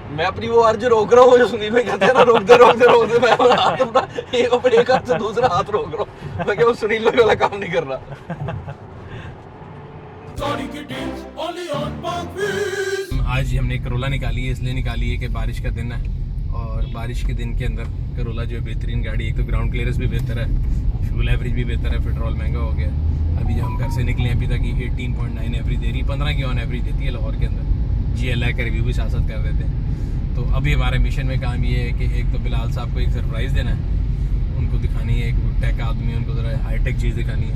मैं अपनी वो अर्ज रोक रहा हूँ जो सुनील भाई कहते हैं ना, रोक दे मैं हाथ अपना एक हाथ से दूसरा हाथ रोक रहा हूँ, मैं क्या वो सुनील भाई वाला काम नहीं कर रहा। आज हमने करोला निकाली है, इसलिए निकाली है कि बारिश का दिन है और बारिश के दिन के अंदर करोला जो है बेहतरीन गाड़ी, एक तो ग्राउंड क्लियरेंस भी बेहतर है, फ्यूल एवरेज भी बेहतर है, पेट्रोल महंगा हो गया। अभी जब हम घर से निकले अभी तक 18.9 एवरेज दे रही, 15 की ऑन एवरेज देती है लाहौर के अंदर। GLI का रिव्यू भी साथ साथ कर देते हैं। तो अभी हमारे मिशन में काम ये है कि एक तो बिलाल साहब को एक सरप्राइज़ देना है, उनको दिखानी है, एक टेक आदमी उनको ज़रा हाईटेक चीज़ दिखानी है।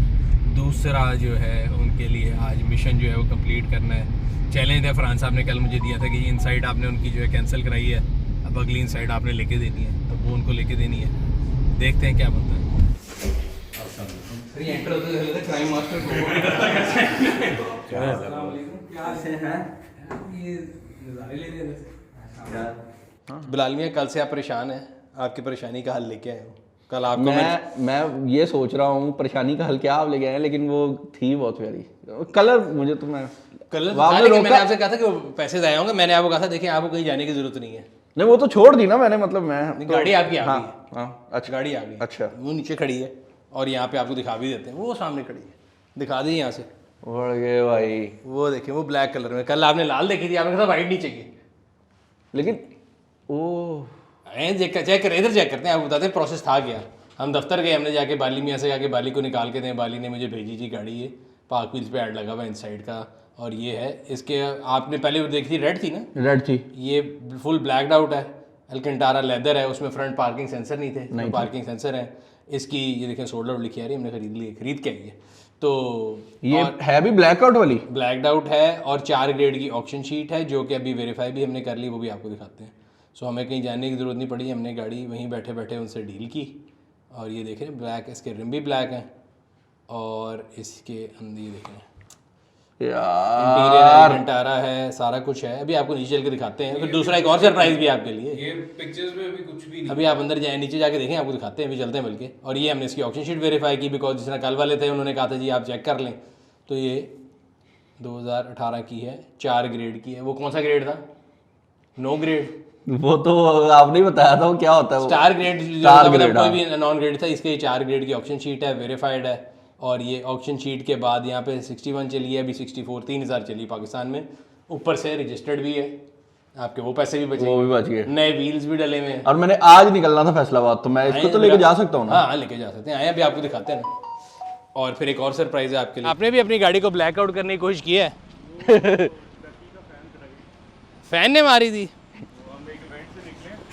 दूसरा जो है उनके लिए आज मिशन जो है वो कंप्लीट करना है। चैलेंज है, फरहान साहब ने कल मुझे दिया था कि इनसाइड आपने उनकी जो है कैंसिल कराई है, अब अगली इनसाइड आपने लेके देनी है, तो वो उनको लेके देनी है। देखते हैं क्या बनता है। बिलाल मियां, कल से आप परेशान हैं, आपकी परेशानी का हल लेके आए हूँ। कल आपको मैं ये सोच रहा हूँ परेशानी का हल क्या आप लेके आए, लेकिन वो थी बहुत प्यारी कलर। मुझे तो मैं कलर मैंने आपसे कहा था कि पैसे ज़ाया होंगे, मैंने आपको कहा था देखिए आपको कहीं जाने की जरूरत नहीं है। नहीं, वो तो छोड़ दी ना मैंने, मतलब मैं गाड़ी आपकी आ गई है। हाँ, अच्छा, गाड़ी आ गई। अच्छा, वो नीचे खड़ी है और यहाँ पे आपको दिखा भी देते हैं, वो सामने खड़ी है, दिखा दी यहाँ से। उड़ गए भाई। वो देखिए वो ब्लैक कलर में, कल आपने लाल देखी थी, आपने कहा वाइट नहीं चाहिए, लेकिन ओ चेक करें, इधर चेक करते हैं, आपको बताते हैं प्रोसेस था क्या। हम दफ्तर गए, हमने जाके बाली मियाँ से जाके बाली को निकाल के दें, बाली ने मुझे भेजी जी गाड़ी, ये पार्क व्हील्स पे ऐड लगा हुआ है इनसाइड का, और ये है इसके, आपने पहले वो देखी थी रेड थी ना, रेड थी, ये फुल ब्लैक्ड आउट है, अल्कंटारा लेदर है, उसमें फ्रंट पार्किंग सेंसर नहीं थे, नहीं पार्किंग सेंसर है इसकी। ये देखें सोल्ड आउट लिखी आ रही है, हमने खरीद के आई है। तो ये है भी ब्लैक आउट वाली, ब्लैक्ड आउट है और 4 ग्रेड की ऑक्शन शीट है, जो कि अभी वेरीफाई भी हमने कर ली, वो भी आपको दिखाते हैं। सो हमें कहीं जाने की ज़रूरत नहीं पड़ी, हमने गाड़ी वहीं बैठे बैठे उनसे डील की। और ये देखें ब्लैक, इसके रिम भी ब्लैक हैं और इसके अंदर ये देखें इंटीरियर अल्कंटारा है, सारा कुछ है। अभी आपको नीचे चल के दिखाते हैं, फिर दूसरा एक और सरप्राइज भी आपके लिए। ये पिक्चर्स में अभी कुछ भी नहीं, अभी आप अंदर जाए, नीचे जाके देखें, आपको दिखाते हैं, अभी चलते हैं बल्कि। और ये हमने इसकी ऑक्शन शीट वेरीफाई की, बिकॉज जिस तरह कल वाले थे उन्होंने कहा था जी आप चेक कर लें, तो ये 2018 की है, 4 ग्रेड की है। वो कौन सा ग्रेड था? 9 ग्रेड। वो तो आपने ही बताया था वो क्या होता है, वो स्टार ग्रेड, कोई भी नॉन ग्रेड था, इसके 4 ग्रेड की ऑक्शन शीट है, वेरीफाइड है। और ये ऑक्शन शीट के बाद यहाँ पे 61 चली है, अभी 64, 3000 चली पाकिस्तान में। ऊपर से रजिस्टर्ड भी है, आपके वो पैसे भी बचे, वो भी बच गए, नए व्हील्स भी डले हुए हैं। और मैंने आज निकलना था फैसलाबाद, तो मैं इसको तो लेके जा सकता हूँ ना? हाँ लेके जा सकते हैं, आए अभी आपको दिखाते हैं ना। और फिर एक और सरप्राइज है आपके लिए। आपने भी अपनी गाड़ी को ब्लैक आउट करने की कोशिश की है? फैन ने मारी थी।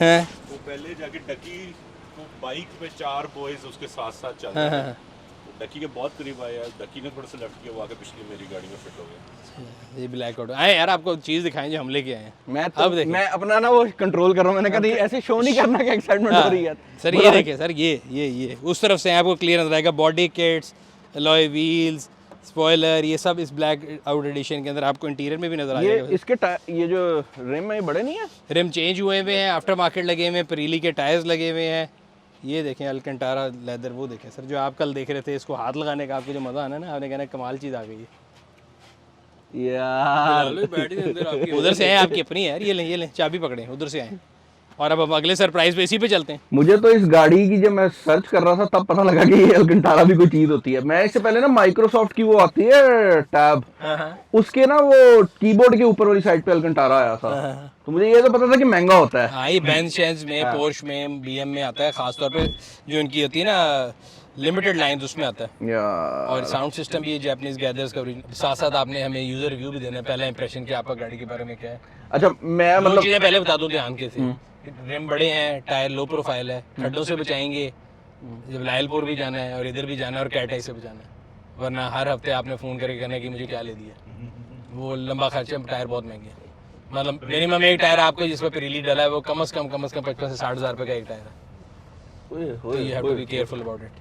हैं वो पहले जाके डकी को बाइक पे 4 बॉयज उसके साथ साथ चल रहे थे, डकी के बहुत करीब आया, डकी ने थोड़ा सा लेफ्ट किया, वो आके पिछली मेरी गाड़ी में फिट हो गया। ये ब्लैक आउट आए यार, आपको चीज़ दिखाएं जो हम लेके आए हैं। मैं अपना ना वो कंट्रोल कर रहा हूँ, मैंने कहा नहीं ऐसे शो नहीं करना कि एक्साइटमेंट हो रही है सर। ये देखिए सर, ये उस तरफ से आपको क्लियर नजर आएगा, body kits, alloy wheels, spoiler, ये सब इस ब्लैक आउट एडिशन के अंदर आपको इंटीरियर में भी नजर आ जाएगा। इसके ये जो रिम है ये बड़े नहीं है, रिम चेंज हुए हुए हैं, आफ्टर मार्केट लगे हुए हैं, पिरीली के टायर्स लगे हुए हैं। ये देखें अल्कंटारा लेदर, वो देखें सर जो आप कल देख रहे थे, इसको हाथ लगाने का आपको जो मज़ा आना ना, आपने कहना कमाल चीज़ आ गई है यार। उधर से आए, आपकी अपनी है यार, ये लें चाबी पकड़े, उधर से आए। और अब हम अगले सरप्राइज पे इसी पे चलते हैं। मुझे तो इस गाड़ी की जब मैं सर्च कर रहा था तब पता लगा कि ये अल्कंटारा भी कोई चीज होती है। मैं इससे पहले ना माइक्रोसॉफ्ट की वो आती है टैब, उसके ना वो कीबोर्ड के ऊपर वाली साइड पे अल्कंटारा आया था, तो मुझे ये तो पता था कि महंगा होता है। हाँ, ये बेंज शेंज में, पोर्श में, बीएम में आता है, खासतौर पे जो इनकी होती है ना लिमिटेड लाइंस, उसमें आता है। और साउंड सिस्टम भी जापानीज गैदर्स का। साथ साथ आपने हमें यूजर रिव्यू भी देना है, पहला इंप्रेशन कि आपका गाड़ी के बारे में क्या है। अच्छा, मैं मतलब चीज़ें पहले बता दूं ध्यान के से, रिम बड़े हैं, टायर लो प्रोफाइल है, खड्डों से बचाएंगे जब लायलपुर भी जाना है और इधर भी जाना है और कैटाई से भी जाना है, वरना हर हफ्ते आपने फ़ोन करके कहना है कि मुझे क्या ले दिया, वो लंबा खर्चा, टायर बहुत महंगे हैं। मतलब मिनिमम एक टायर आपको जिस पर पिरीली डला है वो कम से कम 55 से 60 हज़ार रुपये का एक टायर है। तो you have to be careful about it,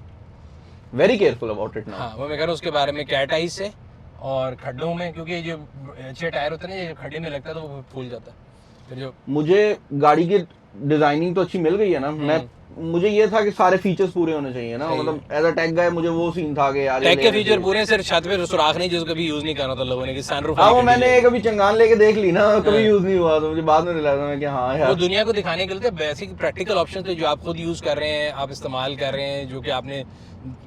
very careful about it. हाँ, वो मैं कह रहा हूँ उसके बारे में, कैटाई से और खड्डों में, क्योंकि जो अच्छे टायर होते हैं ना, ये खड्डे में लगता है तो वो फूल जाता है। फिर जो मुझे गाड़ी की डिजाइनिंग तो अच्छी मिल गई है ना, मैं मुझे ये था कि सारे फीचर्स पूरे होने चाहिए ना, मतलब एज अ टेक गाय मुझे वो सीन था कि यार टेक के फीचर पूरे हैं, सिर्फ छत पे सुराख नहीं जिसको कभी यूज नहीं करना था लोगों ने, कि सनरूफ। हाँ वो मैंने कभी चंगान लेके देख ली ना, कभी यूज नहीं हुआ, तो मुझे बाद में रियलाइज हुआ कि हाँ वो यार दुनिया को दिखाने के लिए बेसिक प्रैक्टिकल ऑप्शन थे जो आप खुद यूज कर रहे हैं, आप इस्तेमाल कर रहे हैं, जो कि आपने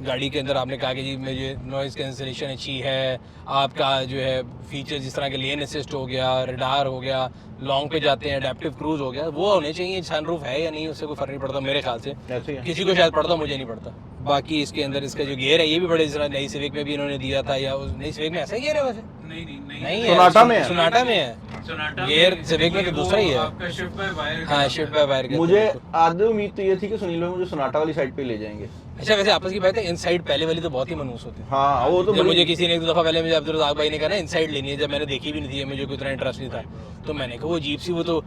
गाड़ी के अंदर आपने कहा कि जी मुझे नॉइज कैंसिलेशन अच्छी है, आपका जो है फीचर जिस तरह के लेन असिस्ट हो गया, रडार हो गया, लॉन्ग पे जाते हैं एडेप्टिव क्रूज हो गया, वो होने चाहिए। सनरूफ है या नहीं उससे कोई फर्क नहीं पड़ता मेरे ख्याल से, ऐसे ही है। किसी को शायद पड़ता, मुझे नहीं पड़ता। बाकी इसके अंदर इसका जो गियर है ये भी बड़े जरा नई सिविक में भी इन्होंने दिया था, या उस नई सिविक में ऐसा ही गियर है वैसे? नहीं है, सोनाटा में है। सोनाटा में है गियर, सिविक में तो दूसरा ही है। हाँ शिफ्ट बाय वायर। मुझे आधी उम्मीद तो ये थी कि सुनील भाई मुझे सोनाटा वाली साइड पे ले जाएंगे। अच्छा वैसे आपस की बात है, इनसाइड पहले वाली तो बहुत ही मनहूस होती है। हाँ वो तो जब मुझे किसी ने एक दो दफा पहले मुझे अब्दुल रज़ाक भाई ने कहा ना इनसाइड लेनी है, जब मैंने देखी भी नहीं थी, मुझे कोई इतना इंटरेस्ट नहीं था, तो मैंने कहा वो अजीब सी, वो तो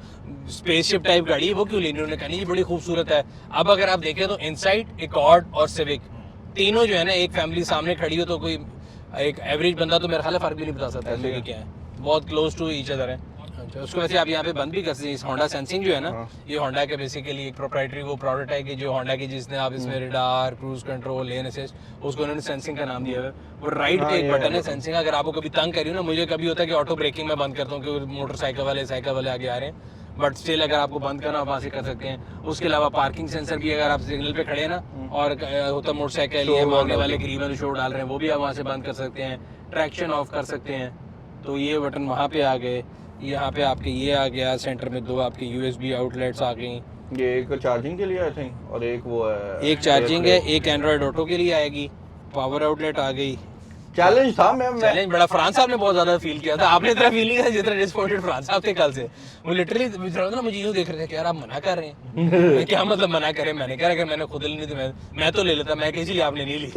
स्पेसशिप टाइप गाड़ी है, वो क्यों लेनी? उन्होंने कहा नहीं ये बड़ी खूबसूरत है। अब अगर आप देखें तो इनसाइड, एकॉर्ड और सिविक तीनों जो है ना, एक फैमिली सामने खड़ी हो तो कोई एक एवरेज बंदा तो मेरा ख्याल है फर्क भी नहीं बता सकता है क्या है, बहुत क्लोज टू ईच अदर है। अच्छा उसको वैसे आप यहाँ पे बंद भी कर सकते हैं। होंडा सेंसिंग जो है ना, ये होंडा के बेसिकली एक प्रोप्राइटरी वो प्रोडक्ट है कि जो होंडा की, जिसने आप इसमें रडार, क्रूज कंट्रोल, लेन असिस्ट, उसको उन्होंने सेंसिंग का नाम दिया है। वो राइट पे एक बटन है सेंसिंग, अगर आपको कभी तंग करी हो ना, मुझे कभी होता है कि ऑटो ब्रेकिंग में बंद करता हूँ क्योंकि मोटरसाइकिल वाले साइकिल वाले आगे आ रहे हैं, बट स्टिल अगर आपको बंद करना आप वहाँ से कर सकते हैं। उसके अलावा पार्किंग सेंसर भी, अगर आप सिग्नल पे खड़े हैं ना और होता मोटरसाइकिल या मांगने वाले करीबन शो डाल रहे हैं, वो भी आप वहाँ से बंद कर सकते हैं। ट्रैक्शन ऑफ कर सकते हैं, तो ये बटन वहाँ पे आ गए। यहाँ पे आपके ये आ गया, सेंटर में दो आपके USB आउटलेट्स आ गई, ये एक चार्जिंग के लिए आई थिंक, और एक वो है, एक चार्जिंग है, एक एंड्रॉयड ऑटो के लिए आएगी, पावर आउटलेट आ गई। चैलेंज था मैं चैलेंज बड़ा फ्रांस साहब ने बहुत ज्यादा फील किया था, आपने इतना फील नहीं किया जितना डिसअपॉइंटेड फ्रांस साहब थे कल से। वो लिटरली ना मुझे यूं देख रहे थे कि यार आप मना कर रहे हैं क्या मतलब मना करें? मैंने कहा अगर मैंने खुद लेनी थी मैं तो ले लेता, मैं किसी आपने नहीं ली।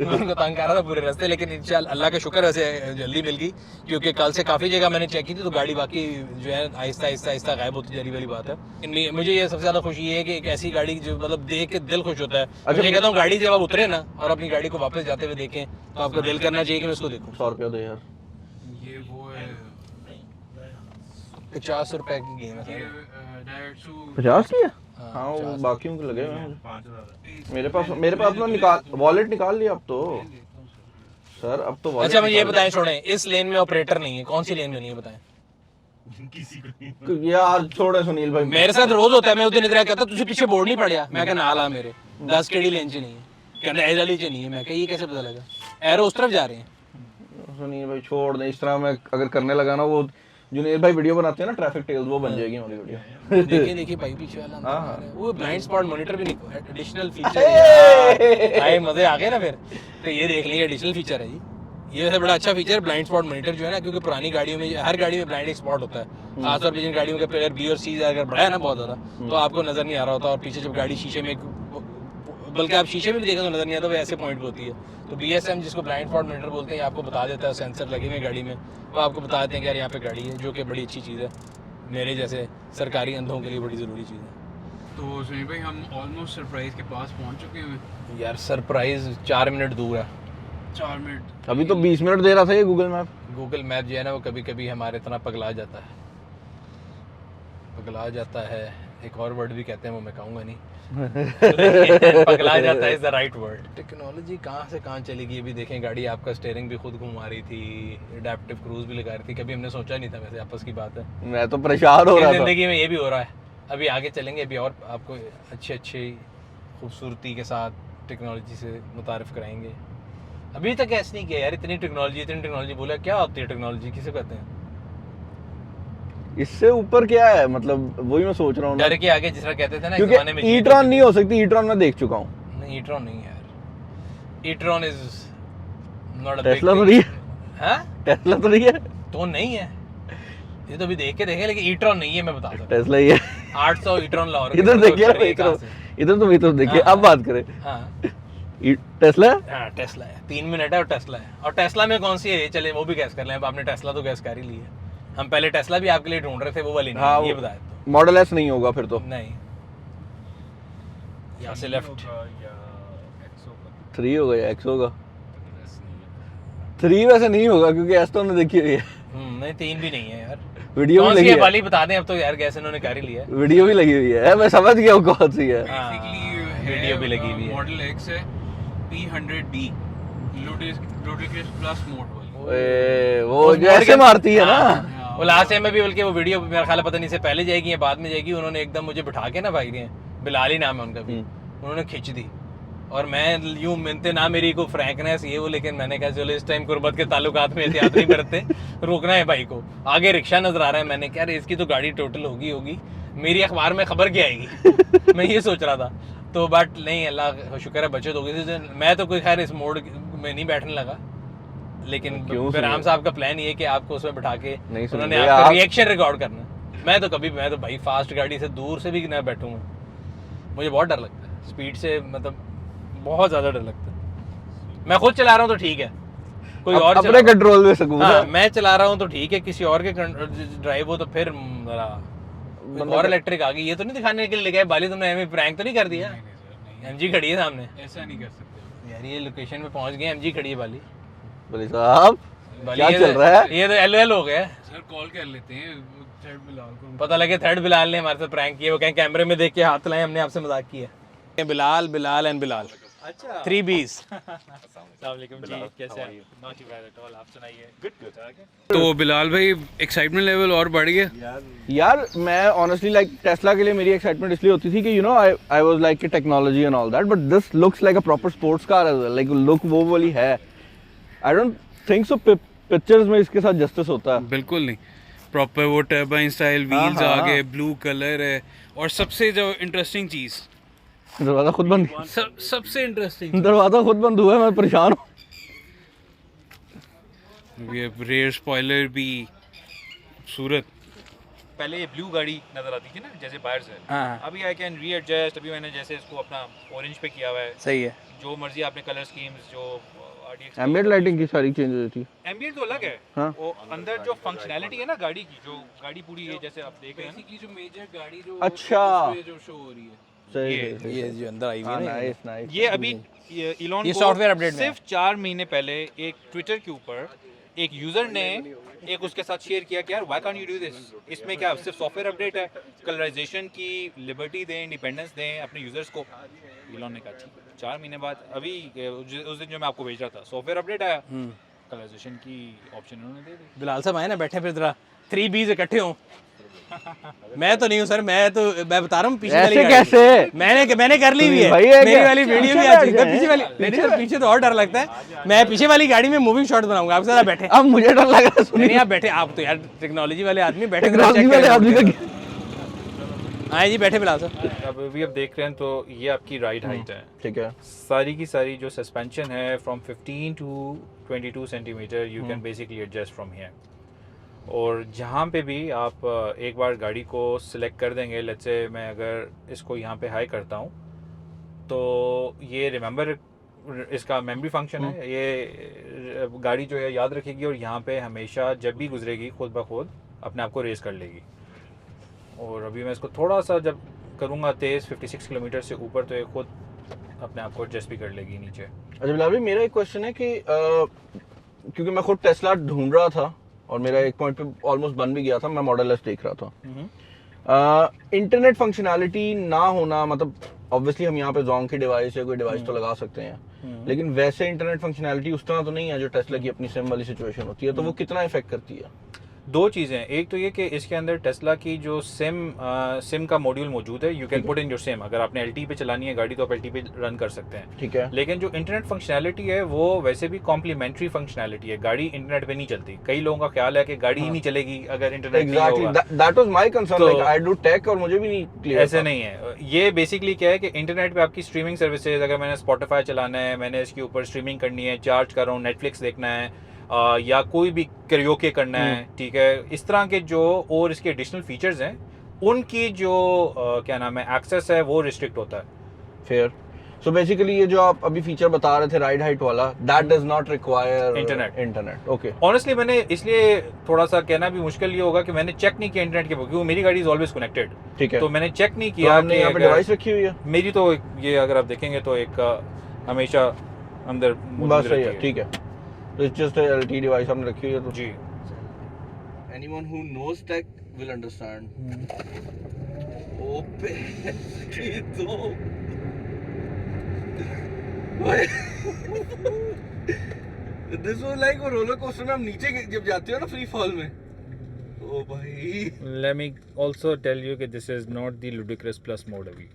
मैं उनको तंग कर रहा था पूरे रास्ते, लेकिन इंशाल्लाह अल्लाह का शुक्र वैसे जल्दी मिल गई, क्योंकि कल से काफी जगह मैंने चेक की थी तो गाड़ी बाकी जो है आहिस्ता आहिस्ता आहिस्ता गायब होती जा रही वाली बात है। मुझे ये सबसे ज्यादा खुशी है कि एक ऐसी गाड़ी जो मतलब देख के दिल खुश होता है। मैं कहता हूँ गाड़ी जब आप उतरे ना और अपनी गाड़ी को वापस जाते हुए देखें तो आपका दिल करना चाहिए कि मैं उसको देखूं। 100 रुपया दे यार, ये वो है 50 रुपए की गेम है। 50 की है। हाँ, हाँ वो 50 बाकियों के लगे हुए हैं मुझे। मेरे पास ना निकाल, वॉलेट निकाल लिया अब तो सर, अब तो wallet अच्छा मुझे ये निकाल बताएं, छोड़ें इस लेन में ऑपरेटर नहीं है, कौन सी लेन में नहीं है बताएं? लिया। यार छोड़े सुनील भाई, मेरे साथ रोज होता है, मैं उस दिन इधर कहता तुझे पीछे बोर्ड नहीं पड़ा, मैं कहना नाला मेरे 10 केडी लेन से नहीं है, कहना एज वाली से नहीं है। मैं कह ये कैसे पता लगा? एरो उस तरफ जा रहे हैं। सुनील भाई छोड़ दे, इस तरह मैं अगर करने लगा ना, वो जुनेद भाई वीडियो बनाते हैं ना ट्रैफिक टेल्स, वो बन जाएगी हमारी वीडियो। देखिए देखिए भाई पीछे वाला अंदर हाँ, आ रहा है। वो ब्लाइंड स्पॉट मॉनिटर भी नहीं, एडिशनल फीचर है। आए मजे आ गए ना फिर, तो ये देख लीजिए एडिशनल फीचर है जी, ये वैसे बड़ा अच्छा फीचर है ब्लाइंड स्पॉट मॉनिटर जो है ना, क्योंकि पुरानी गाड़ियों में हर गाड़ी में ब्लाइंड स्पॉट होता है, खासतौर पर जिन गाड़ियों का प्लेयर B और C अगर बड़ा है ना बहुत ज्यादा, तो आपको नजर नहीं आ रहा होता, और पीछे जब गाड़ी शीशे में, बल्कि आप शीशे में भी देखें तो नजर नहीं आता, वो ऐसे पॉइंट पे होती है। तो BSM जिसको ब्लाइंड स्पॉट मॉनिटर बोलते हैं, आपको बता देता है, सेंसर लगे हुए गाड़ी में, वो आपको बता देते हैं कि यार यहाँ पे गाड़ी है, जो कि बड़ी अच्छी चीज़ है, मेरे जैसे सरकारी अंधों के लिए बड़ी ज़रूरी चीज़ है। तो सुनील भाई हम ऑलमोस्ट सरप्राइज के पास पहुंच चुके हैं। यार सरप्राइज 4 मिनट दूर है। 4 मिनट अभी तो 20 मिनट दे रहा था ये गूगल मैप। गूगल मैप जो है ना वो कभी कभी हमारे इतना पगला जाता है, पगला जाता है, एक और वर्ड भी कहते हैं वो मैं कहूँगा नहीं। पगला जाता है is the right word. Technology कहाँ से कहाँ चली गई, ये भी देखें, गाड़ी आपका स्टीयरिंग भी खुद घुमा रही थी, एडेप्टिव क्रूज भी लगा रही थी, कभी हमने सोचा नहीं था, वैसे आपस की बात है, मैं तो परेशान हो रहा था। जिंदगी में ये भी हो रहा है। अभी आगे चलेंगे, अभी और आपको अच्छी खूबसूरती के साथ टेक्नोलॉजी से मुतारिफ कराएंगे। अभी तक ऐसे नहीं किया यार, इतनी टेक्नोलॉजी बोला, क्या होती है टेक्नोलॉजी, किसे कहते हैं? इससे ऊपर क्या है, मतलब वही मैं सोच रहा हूँ डर के आगे जिस तरह कहते थे ना, क्योंकि जमाने में ई-ट्रॉन नहीं हो सकती, ई-ट्रॉन मैं देख चुका हूँ। नहीं ई-ट्रॉन नहीं है यार, e-tron is not a Tesla तो नहीं है, हां टेस्ला तो नहीं है, तो नहीं है, ये तो अभी देख के देखे, लेकिन ई-ट्रॉन नहीं है, मैं बता सकता टेस्ला ही है। 800 ई-ट्रॉन लाहौर इधर देखिए, इधर तो भी तो देखिए, अब बात करें। हां टेस्ला, हां टेस्ला है, 3 मिनट है और टेस्ला है। और टेस्ला में कौन सी है चले वो भी गैस कर लें, अब आपने टेस्ला तो गैस कर ही ली है, हम पहले टेस्ला भी आपके लिए ढूंढ रहे थे, वो वाली नहीं। हाँ, ये बताया तो मॉडल एस नहीं होगा फिर तो। नहीं, यहाँ से लेफ्ट 3 होगा या एक्स होगा, 3 वैसे नहीं होगा क्योंकि एस तो हमने देखी हुई है। नहीं 3 भी नहीं है यार, वीडियो भी कौन सी लगी है है, वाली बता दें अब तो यार, गैस इन्होंने कर ही लिया है। वीडियो भी लगी हुई है, मैं समझ गया हूँ कौन सी है। वीडियो भी लगी हुई है। मॉडल एक्स है P100D ludicrous प्लस मोड वाली। ओए, वो उस जो मोड़ ऐसे के- मारती है ना, वो लास्ट टाइम में भी, बल्कि वो वीडियो मेरा ख्याल है पता नहीं से पहले जाएगी या बाद में जाएगी, उन्होंने एकदम मुझे बिठा के ना भाई ने, बिलाल ही नाम है उनका भी, उन्होंने खींच दी और मैं यूं मिलते ना मेरी को फ्रैंकनेस ये वो, लेकिन मैंने कहा चलो इस टाइम गुर्बत के ताल्लुकात में एहतियात नहीं बरतते, रोकना है भाई को। आगे रिक्शा नजर आ रहा है, मैंने क्या इसकी तो गाड़ी टोटल होगी मेरी अखबार में खबर क्या आएगी मैं ये सोच रहा था। तो बट नहीं, अल्लाह का शुक्र है बचत हो गई थी। मैं तो कोई खैर इस मोड में नहीं बैठने लगा, लेकिन क्यों फिर राम साहब का प्लान ये कि आपको उसमें बिठा के नहीं सुन उन्होंने रहे, आपका आप- रिएक्शन रिकॉर्ड करना। मैं तो भाई फास्ट गाड़ी से दूर से भी ना बैठूंगा, मुझे बहुत डर लगता है स्पीड से, मतलब बहुत ज्यादा डर लगता है। मैं खुद चला रहा हूँ तो ठीक है, कोई और अपने कंट्रोल में सकूं। हाँ, मैं चला रहा हूँ तो ठीक है, किसी और के ड्राइव हो तो फिर जरा और इलेक्ट्रिक आ गई। ये तो नहीं दिखाने के लिए लेके आए बाली, तुमने एमजी प्रैंक तो नहीं कर दिया? एमजी खड़ी है सामने, ऐसा नहीं कर सकते यार ये लोकेशन पे पहुंच गए, एमजी खड़ी है बाली। बोले साहब बाली क्या ये चल तो- रहा है? ये तो एलओएल हो गया। सर। कॉल कर लेते हैं थर्ड बिलाल को। पता लगे थर्ड बिलाल ने हमारे साथ प्रैंक किया, वो कहें कैमरे में देख के हाथ लाए, हमने आपसे मजाक किया। बिलाल बिलाल एंड बिलाल, अच्छा 3 B's। तो बिलाल भाई एक्साइटमेंट लेवल और बढ़ गया। यार मैं ऑनेस्टली लाइक टेस्ला के लिए मेरी एक्साइटमेंट इसलिए होती थी कि you know I was like कि technology and all that, but this looks like a proper sports car as well, like look वो वाली है। I don't think so pictures में इसके साथ जस्टिस होता है। बिल्कुल नहीं, प्रॉपर वो टर्बाइन स्टाइल व्हील्स हाँ, आ गए, ब्लू कलर है, और सबसे जो इंटरेस्टिंग चीज, दरवाजा खुद बंद, सबसे इंटरेस्टिंग दरवाजा खुद बंद हुआ है, मैं परेशान हूँ। ये रेयर स्पॉइलर भी खूबसूरत। पहले ये ब्लू गाड़ी नजर आती थी ना जैसे बाहर से, हाँ अभी आई कैन रीएडजस्ट। अभी मैंने जैसे इसको अपना ऑरेंज पे किया हुआ है, सही है। जो मर्जी आपने कलर स्कीम्स, जो RDX एम्बिएंट लाइटिंग की सारी चेंज होती है। एम्बिएंट तो अलग है, हाँ। वो अंदर जो फंक्शनैलिटी है ना गाड़ी की, जो गाड़ी पूरी है जैसे आप देख रहे हैं ना, बेसिकली जो मेजर गाड़ी जो अच्छा। उसमें जो शो हो रही है, सही ये- सही ये जो अंदर आई हुई हाँ, है ना, नाइस नाइस। ये अभी इलॉन ये को सॉफ्टवेयर अपडेट में सिर्फ 4 महीने पहले एक ट्विटर के ऊपर एक यूजर ने एक उसके साथ शेयर किया कि यार why can't you do this, इसमें क्या सिर्फ सॉफ्टवेयर अपडेट है, कलराइजेशन की लिबर्टी दें, इंडिपेंडेंस दें अपने यूजर्स को। इलॉन ने कहा ठीक, 4 महीने बाद अभी उस दिन जो मैं आपको भेज रहा था सॉफ्टवेयर अपडेट आया, कलराइजेशन की ऑप्शन उन्होंने दे दी। बिलाल साहब आए ना, बैठे फिर जरा 3 B's इकट्ठे हों। मैं तो नहीं हूँ सर, मैं बता रहा हूँ पीछे वाली ऐसे गाड़ी। कैसे? मैंने कर ली हुई है, भाई ये मेरी क्या? वाली वीडियो पीछे भी बैठ आ चुकी है। जाएं। पीछे वाली पीछे तो और डर लगता है। मैं पीछे वाली गाड़ी में मूविंग शॉट बनाऊंगा, आप जरा बैठे। अब मुझे डर लग रहा है, सुनिए नहीं आप बैठे, आप तो यार टेक्नोलॉजी वाले आदमी बैठे, टेक्नोलॉजी वाले आदमी का हाँ जी बैठे बिलाल साहब। अब देख रहे हैं तो ये आपकी राइड हाइट है, ठीक है। सारी की सारी जो सस्पेंशन है from 15 to 22 centimetre you can basically adjust from here. और जहाँ पे भी आप एक बार गाड़ी को सिलेक्ट कर देंगे, लेट्स से मैं अगर इसको यहाँ पे हाई करता हूँ तो ये रिमेंबर इसका मेमोरी फंक्शन है, ये गाड़ी जो है याद रखेगी और यहाँ पे हमेशा जब भी गुजरेगी खुद ब खुद अपने आप को रेस कर लेगी। और अभी मैं इसको थोड़ा सा जब करूँगा तेज़ 56 किलोमीटर से ऊपर तो ये खुद अपने आप को एडजस्ट भी कर लेगी नीचे। अच्छा बिलाल भाई, मेरा एक क्वेश्चन है कि क्योंकि मैं खुद टेस्ला ढूंढ रहा था और मेरा एक पॉइंट पे ऑलमोस्ट बन भी गया था, मैं मॉडल एस देख रहा था। इंटरनेट फंक्शनैलिटी ना होना, मतलब ऑब्वियसली हम यहाँ पे जोंग की डिवाइस या कोई डिवाइस तो लगा सकते हैं, लेकिन वैसे इंटरनेट फंक्शनैलिटी उस तरह तो नहीं है जो टेस्ला की अपनी सिम वाली सिचुएशन होती है, तो वो कितना इफेक्ट करती है? दो चीज़ें, एक तो ये कि इसके अंदर टेस्ला की जो सिम का मॉड्यूल मौजूद है, you can put in your SIM. अगर आपने LTE पे चलानी है गाड़ी तो आप LTE पे रन कर सकते हैं, ठीक है। लेकिन जो इंटरनेट फंक्शनैलिटी है वो वैसे भी कॉम्प्लीमेंट्री फंक्शनैलिटी है, गाड़ी इंटरनेट पे नहीं चलती। कई लोगों का ख्याल है कि गाड़ी ही नहीं चलेगी अगर इंटरनेट नहीं एग्जैक्टली, होगा। दैट वाज माय कंसर्न, तो- लाइक आई डू टेक और मुझे भी नहीं क्लियर ऐसे नहीं है। ये बेसिकली क्या है कि इंटरनेट पे आपकी स्ट्रीमिंग सर्विसेज, अगर मैंने स्पॉटिफाई चलाना है, मैंने इसके ऊपर स्ट्रीमिंग करनी है, चार्ज कर रहा हूँ, नेटफ्लिक्स देखना है, या कोई भी कैरियोके करना है, ठीक है, इस तरह के जो और इसके एडिशनल फीचर्स हैं उनकी जो क्या नाम है एक्सेस है वो रिस्ट्रिक्ट होता है। फेयर। सो बेसिकली ये जो आप अभी फीचर बता रहे थे राइड हाइट वाला, that does not require internet. Okay. Honestly मैंने इसलिए थोड़ा सा कहना भी मुश्किल ये होगा कि मैंने चेक नहीं किया इंटरनेट के, क्योंकि मेरी गाड़ी इज ऑलवेज कनेक्टेड, ठीक है। तो मैंने चेक नहीं तो किया आपने कि यहाँ पे अगर- डिवाइस रखी हुई है? मेरी तो ये अगर आप देखेंगे तो एक हमेशा अंदर मौजूद बस सही रहती है, ठीक है। तो इट्स जस्ट LTE डिवाइस आपने रखी हुई है तो जी। Anyone who knows tech will understand. ओपे की तो This was like a roller coaster में हम नीचे जब जाते हो ना फ्री फॉल में. ओ भाई. Let me also tell you that this is not the ludicrous plus mode अभी.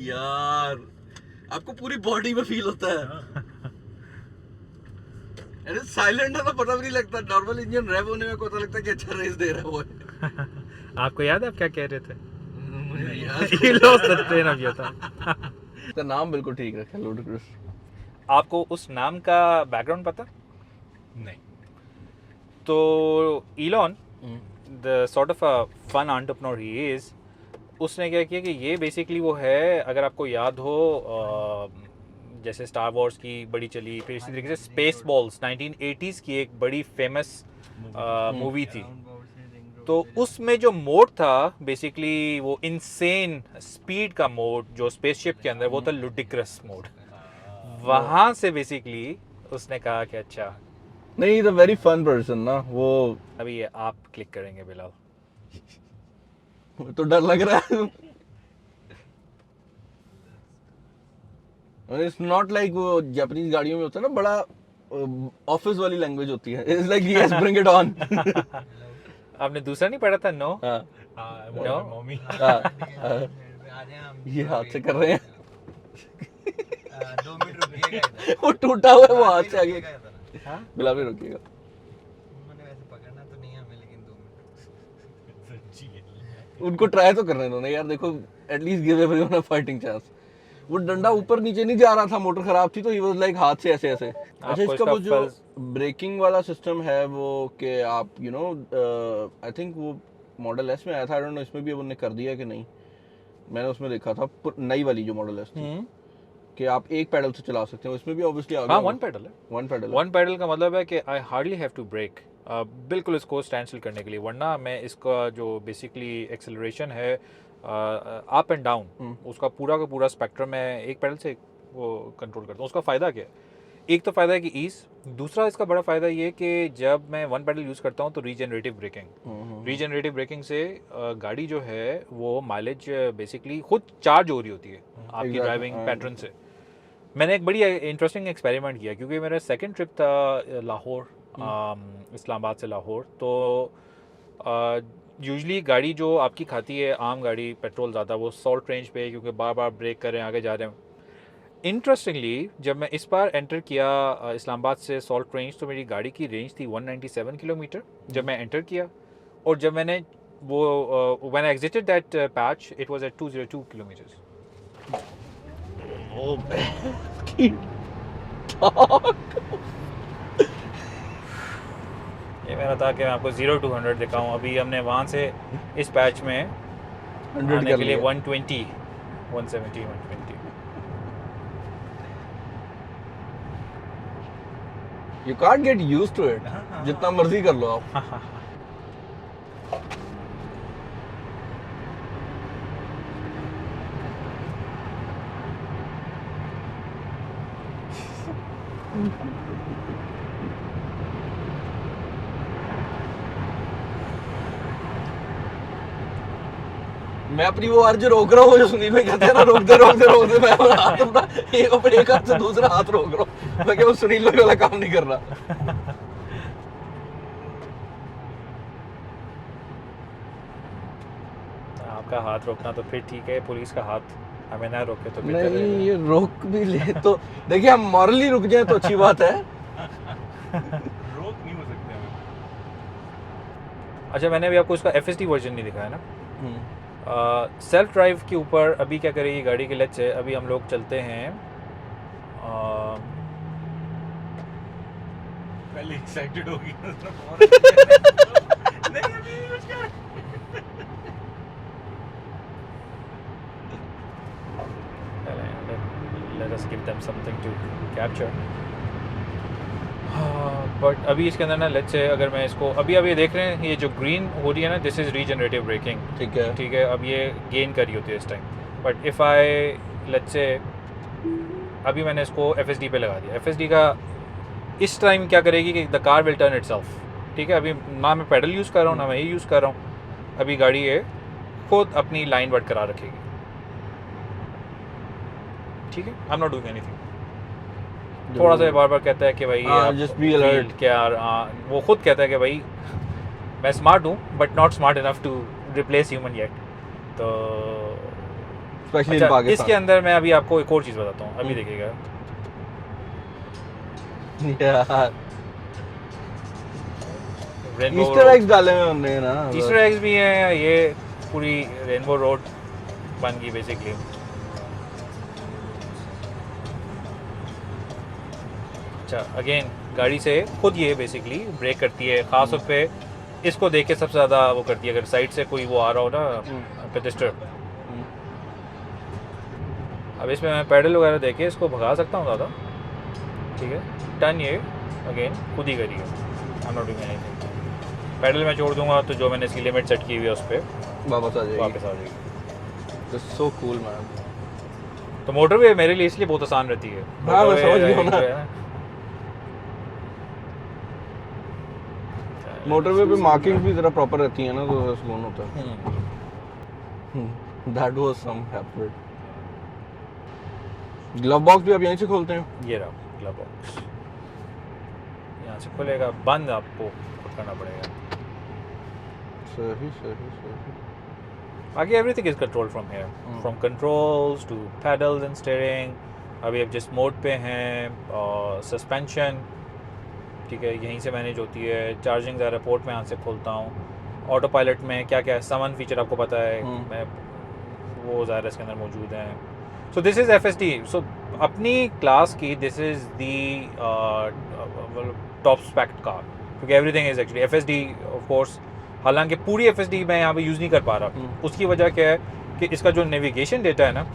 यार आपको पूरी बॉडी में फील होता है. अरे साइलेंट है तो पता भी नहीं लगता. नॉर्मल इंजन रेव होने में पता लगता है कि अच्छा रेस दे रहा है वो. आपको याद है आप क्या कह रहे थे? मुझे याद ये लो सकते ना ये था. इसका नाम बिल्कुल ठीक रखा है, ludicrous. आपको उस नाम का बैकग्राउंड पता? नहीं. तो Elon the sort of a fun entrepreneur he is, उसने क्या किया कि ये बेसिकली वो है, अगर आपको याद हो जैसे स्टार वॉर्स की बड़ी चली, फिर इसी तरीके से स्पेस बॉल्स 1980s की एक बड़ी फेमस मूवी थी. तो उसमें जो मोड था बेसिकली वो इनसेन स्पीड का मोड जो स्पेसशिप के अंदर, वो था लुडिक्रस मोड. वहाँ से बेसिकली उसने कहा कि अच्छा नहीं, the very fun person ना वो. अभी ये आप क्लिक करेंगे बिलाल. तो डर लग रहा है. और इट्स नॉट लाइक वो जापानीज गाड़ियों में होता है ना बड़ा ऑफिस वाली लैंग्वेज होती है. It's like yes bring it on. आपने दूसरा नहीं पढ़ा था? No no mummy. ये हाथ से कर रहे हैं. 2 मिनट रुकिएगा. वो टूटा हुआ है वो हाथ से आगे. बिल्कुल भी रुकिएगा. मैंने वैसे पकड़ना तो नहीं है हमें, लेकिन 2 मिनट. उनको ट्राई तो करने दो ना यार. देखो एटलीस्ट गिव एवरीवन अ फाइटिंग चांस. वो डंडा ऊपर नीचे नहीं जा रहा था, मोटर खराब थी तो ही वाज लाइक हाथ से ऐसे ऐसे. अच्छा इसका वो जो ब्रेकिंग वाला सिस्टम है वो कि आप यू नो आई थिंक वो मॉडल एस में आया था. आई डोंट नो इसमें भी उन्होंने कर दिया कि नहीं. मैंने उसमें देखा था नई वाली जो मॉडल एस थी कि आप एक पैडल से चला सकते हो. इसमें भी ऑब्वियसली आ गया. हाँ, वन पेडल है. वन पेडल का मतलब है कि I hardly have to brake बिल्कुल इसको स्टैंड स्टिल करने के लिए, वरना मैं इसका जो बेसिकली एक्सेलरेशन है अप एंड डाउन, उसका पूरा का पूरा स्पेक्ट्रम मैं एक पैडल से वो कंट्रोल करता हूँ. उसका फ़ायदा क्या है? एक तो फ़ायदा है कि ईज़. दूसरा इसका बड़ा फ़ायदा ये कि जब मैं वन पैडल यूज़ करता हूँ तो रीजनरेटिव ब्रेकिंग से गाड़ी जो है वो माइलेज बेसिकली खुद चार्ज हो रही होती है आपकी ड्राइविंग पैटर्न से. मैंने एक बड़ी इंटरेस्टिंग एक्सपेरिमेंट किया क्योंकि मेरा सेकंड ट्रिप था लाहौर, इस्लामाबाद से लाहौर. तो यूजुअली गाड़ी जो आपकी खाती है आम गाड़ी पेट्रोल ज़्यादा, वो सॉल्ट रेंज पे, क्योंकि बार बार ब्रेक कर रहे हैं आगे जा रहे हैं. इंटरेस्टिंगली जब मैं इस बार एंटर किया इस्लामाबाद से सॉल्ट रेंज, तो मेरी गाड़ी की रेंज थी 197 किलोमीटर जब मैं एंटर किया. और जब मैंने वो when I exerted that patch it was at 202 kilometres. ये मेरा था कि मैं आपको 0 to 100 दिखाऊं. अभी हमने वहाँ से इस पैच में आने के लिए 120, 170, 120. You can't get used to it. जितना मर्जी कर लो आप. मैं अपनी वो अर्ज रोक रहा हूँ जो सुनील भाई कहते हैं ना, रोक दे मैं हाथ अपना एक हाथ से दूसरा हाथ रोक रहा हूँ. मैं क्या वो सुनील भाई वाला काम नहीं कर रहा. आपका हाथ रोकना तो फिर ठीक है, पुलिस का हाथ हमें ना रोके तो नहीं, ये रोक भी ले तो देखिए हम मॉरली रुक जाए तो अच्छी बात है. रोक नहीं हो सकते हमें. अच्छा, मैंने अभी आपको इसका FSD वर्जन नहीं दिखाया ना. सेल्फ ड्राइव के ऊपर अभी क्या करेगी गाड़ी के लेट से. अभी हम लोग चलते हैं पहले एक्साइटेड होगी नहीं अभी यूज कर. let us give them something to capture. But अभी इसके अंदर ना लेट्स से अगर मैं इसको अभी आप ये देख रहे हैं ये जो ग्रीन हो रही है ना दिस इज़ रीजनरेटिव ब्रेकिंग, ठीक है। ठीक है। अब ये गेन कर रही होती है इस time, but if I let's say अभी मैंने इसको FSD पे लगा दिया, FSD का इस टाइम क्या करेगी कि the car will turn itself, ठीक है। अभी ना मैं पेडल यूज़ कर रहा हूँ ना मैं ये यूज़ कर रहा हूँ, अभी गाड़ी ये खुद अपनी लाइन बरकरार रखेगी, ठीक है। आई एम नॉट डूइंग एनीथिंग। थोड़ा सा बार बार कहता है कि भाई हाँ, just be alert. क्या वो खुद कहता है कि भाई मैं स्मार्ट हूँ but not smart enough to replace human yet. तो स्पेशली इन अच्छा, पाकिस्तान। इसके अंदर मैं अभी आपको एक और चीज़ बताता हूँ, अभी देखिएगा। यार रेनबो ईस्टर एग्स डाले हुए उन्होंने ना, ईस्टर एग्स भी हैं, ये पूरी रेनबो रोड बन गई बेसिकली। अच्छा अगेन गाड़ी से खुद ये बेसिकली ब्रेक करती है, ख़ास तौर पे इसको देख के सबसे ज़्यादा वो करती है अगर साइड से कोई वो आ रहा हो ना पेडेस्टर। अब इसमें मैं पैडल वगैरह देके इसको भगा सकता हूँ ज़्यादा, ठीक है। टर्न ये अगेन खुद ही करिए, I am not doing anything. Pedal मैं छोड़ दूंगा तो जो मैंने इसकी लिमिट सेट की हुई है उस पर वापस आ जाएगी। वापस आ जाएगी। It's so cool man। तो मोटरवे मेरे लिए इसलिए बहुत आसान रहती है। हाँ, मैं Motorway समझ गया जो ना। है मोटरवे पे मार्किंग्स भी जरा प्रॉपर रहती है ना तो सुकून होता है। That was some happened. Glove box भी आप यहीं से खोलते हैं? ये रहा ग्लव बॉक्स, यहाँ से खुलेगा, बंद आपको खुद करना पड़ेगा। सही सही सही। बाकी everything is control from here, from controls to pedals and steering. अभी अब जिस मोड पे हैं और सस्पेंशन, ठीक है, यहीं से मैनेज होती है। चार्जिंग ज़रा पोर्ट में यहाँ से खोलता हूँ। ऑटो पायलट में क्या क्या है, समन फीचर आपको पता है, मैं वो ज़रा इसके अंदर मौजूद हैं। So this is FSD। So अपनी क्लास की this is the top spec car, क्योंकि everything is actually FSD of course. हालांकि पूरी FSD मैं यहाँ पे यूज़ नहीं कर पा रहा, उसकी वजह क्या है कि इसका जो नेविगेशन डेटा है ना,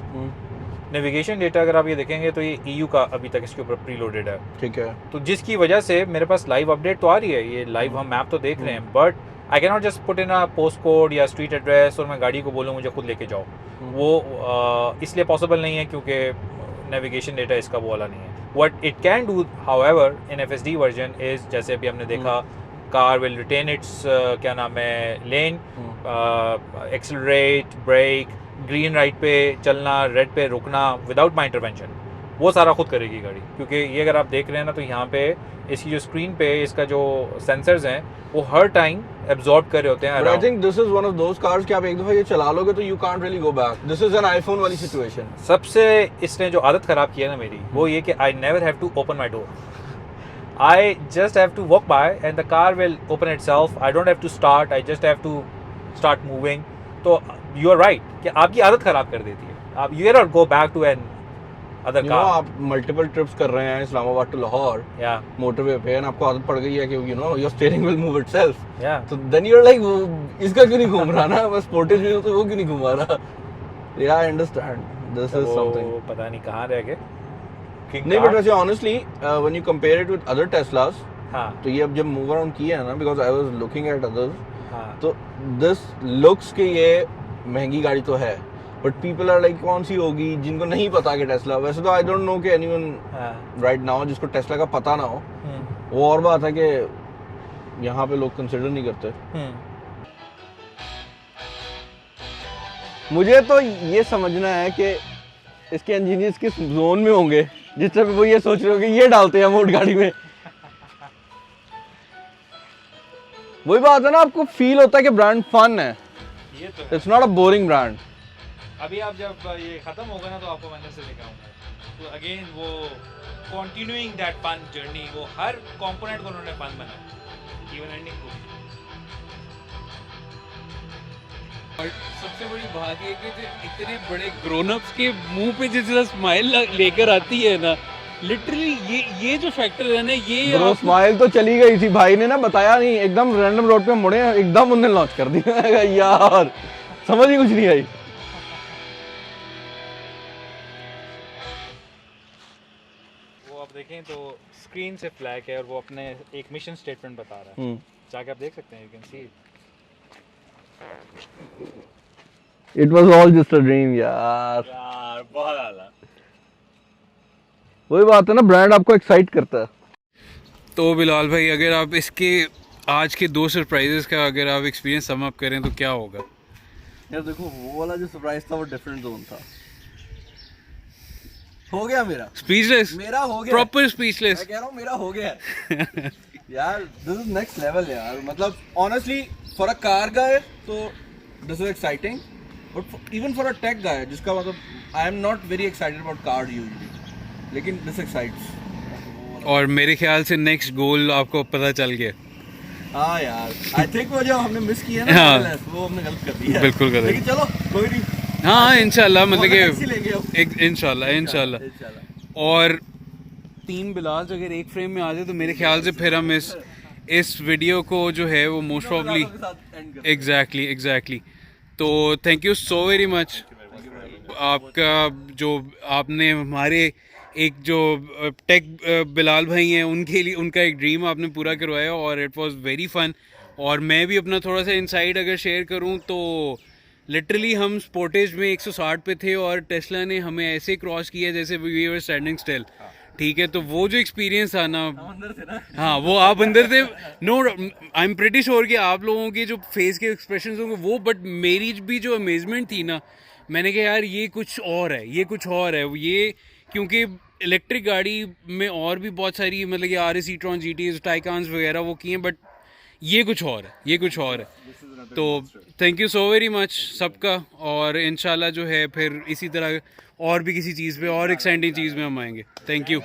नेविगेशन डेटा अगर आप ये देखेंगे तो ये EU का अभी तक इसके ऊपर प्री लोडेड है, ठीक है। तो जिसकी वजह से मेरे पास लाइव अपडेट तो आ रही है, ये लाइव हम मैप तो देख रहे हैं, but I can not just put in a post code या स्ट्रीट एड्रेस और मैं गाड़ी को बोलूँ मुझे खुद लेके जाओ। वो इसलिए पॉसिबल नहीं है क्योंकि नेविगेशन डेटा इसका वो वाला नहीं है। What it can do however in FSD version is, जैसे अभी हमने देखा, कार विल रिटेन इट्स क्या नाम है लेन, एक्सेलरेट, ब्रेक, ग्रीन लाइट पे चलना, रेड पे रुकना विदाउट माई इंटरवेंशन, वो सारा खुद करेगी गाड़ी। क्योंकि ये अगर आप देख रहे हैं ना तो यहाँ पे इसकी जो स्क्रीन पे इसका जो सेंसर्स हैं वो हर टाइम एब्जॉर्ब कर रहे होते हैं। But I think this is one of those cars कि आप एक दफा ये चला लोगे तो you can't really go back. This is an iPhone वाली situation. सबसे इसने जो आदत ख़राब की है ना मेरी, वो ये कि I never have to open my door, I just have to walk by and the car will open itself. I don't have to start, I just have to start moving. तो यू आर राइट कि आपकी आदत ख़राब कर देती है, आप you can not go back to another You know, car. आप मल्टीपल ट्रिप्स कर रहे हैं इस्लामाबाद टू लाहौर या मोटरवे पे एंड आपको आदत पड़ गई है कि you know your steering will move itself. या So then you're like इसका क्यों नहीं घूम रहा ना, मैं स्पोर्टेज में हूँ तो वो क्यों नहीं घुमा रहा? Yeah, I understand. This is something. वो पता नहीं कहाँ रह गए। नहीं but वैसे honestly when you compare it with other Teslas, हाँ तो ये अब जब move around किया है ना, because I was looking at others, हाँ तो this looks कि ये महंगी गाड़ी तो है, but people are like कौन सी होगी जिनको नहीं पता कि टेस्ला। वैसे तो I don't know कि anyone हाँ right now जिसको टेस्ला का पता ना हो, वो और बात है कि यहाँ पे लोग कंसिडर नहीं करते। मुझे तो ये समझना है कि इसके इंजीनियर्स किस जोन में होंगे जिस तरह वो ये सोच रहे हो कि ये डालते हैं मोड गाड़ी में। वही बात है ना, आपको फील होता है कि ब्रांड फन है, ये तो it's not a boring brand. अभी आप जब ये खत्म होगा ना तो आपको मैं अंदर से दिखाऊंगा। तो अगेन वो कंटिन्यूइंग दैट फन जर्नी, वो हर कंपोनेंट को उन्होंने फन बनाया, इवन एंडिंग को। और सबसे बड़ी बात ये कि जो इतने बड़े ग्रोन अप्स के मुंह पे जिस स्माइल लेकर आती है ना, लिटरली ये जो फैक्टर है ना, ये ब्रो स्माइल तो चली गई थी, भाई ने ना बताया नहीं, एकदम रैंडम रोड पे मुड़े, एकदम उन्हें लॉन्च कर दिया। यार समझ ही कुछ नहीं आई। वो आप देखें तो स्क्रीन से फ्लैग है और वो अपने एक मिशन स्टेटमेंट बता रहा है, जाके आप देख सकते हैं, you can see it was all just a dream यार। यार बहुत आला। वही बात है ना, ब्रांड आपको एक्साइट करता है। तो बिलाल भाई, अगर आप इसके आज के 2 सरप्राइजेस का अगर आप एक्सपीरियंस सम अप करें तो क्या होगा? यार देखो, वो वाला जो सरप्राइज था वो डिफरेंट जोन था। हो गया मेरा स्पीचलेस, मेरा हो गया, प्रॉपर स्पीचलेस। मैं कह रहा हूँ मेरा हो गया यार। दिस इज नेक्स्ट लेवल यार, मतलब ऑनेस्टली फॉर अ कार गाय तो this is exciting, but even for a take गाय जिसका मतलब आई am not very excited about car usually, लेकिन दिस एक्साइट्स। और मेरे ख्याल से नेक्स्ट गोल आपको पता चल गया। हाँ यार, आई थिंक वो जो हमने मिस किया ना हाँ। वो हमने गलत कर दिया, बिल्कुल गलत। लेकिन चलो कोई नहीं। हाँ इंशाल्लाह, मतलब टैक्सी लेंगे अब। कि इंशाल्लाह। और 3 बिलाल अगर एक फ्रेम में आ जाए तो मेरे ख्याल से फिर हम इस वीडियो को जो है वो मोस्ट प्रॉब्ली एग्जैक्टली। तो thank you so very much आपका, जो आपने हमारे एक जो टेक बिलाल भाई हैं उनके लिए उनका एक ड्रीम आपने पूरा करवाया, और इट वाज वेरी फन। और मैं भी अपना थोड़ा सा इनसाइड अगर शेयर करूं तो लिटरली हम स्पोर्टेज में 160 पे थे और टेस्ला ने हमें ऐसे क्रॉस किया जैसे वी वर स्टैंडिंग स्टिल। ठीक है, तो वो जो एक्सपीरियंस था ना, हाँ वो आप अंदर थे। No, I am pretty sure कि आप लोगों के जो फेस के एक्सप्रेशंस होंगे वो, बट मेरी भी जो अमेजमेंट थी ना, मैंने कहा यार ये कुछ और है, ये कुछ और है ये, क्योंकि इलेक्ट्रिक गाड़ी में और भी बहुत सारी मतलब कि RS e-tron GTs टाइकान्स वगैरह वो किए हैं, बट ये कुछ और है, ये कुछ और है। तो thank you so very much सबका, और इंशाल्लाह जो है फिर इसी तरह और भी किसी चीज़ पे और एक्साइटिंग चीज़ में हम आएंगे। Thank you.